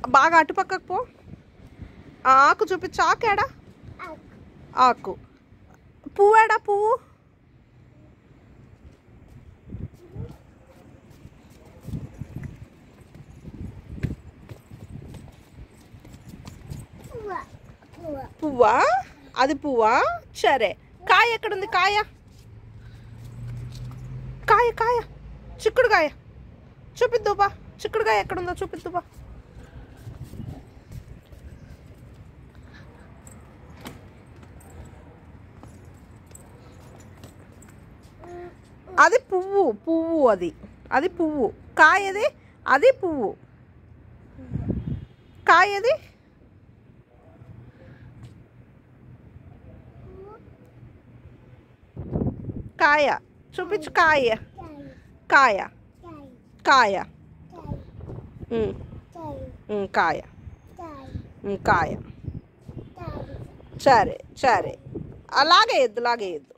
బాగా అటుపక్కకు పో. ఆకు చూపించు. ఆకేడా? ఆకు. పువ్వేడా? పువ్వు. పువ్వా? అది పువ్వా? సరే. కాయ ఎక్కడుంది? కాయ కాయ కాయ చిక్కుడుకాయ చూపిద్దుబా. చిక్కుడుకాయ ఎక్కడుందో చూపిద్దుబా. అది పువ్వు. పువ్వు అది. అది పువ్వు. కాయది? అది పువ్వు. కాయది? కాయ చూపించు. కాయ కాయ కాయ కాయ కాయ. సరే సరే. అలాగే ఎద్దు.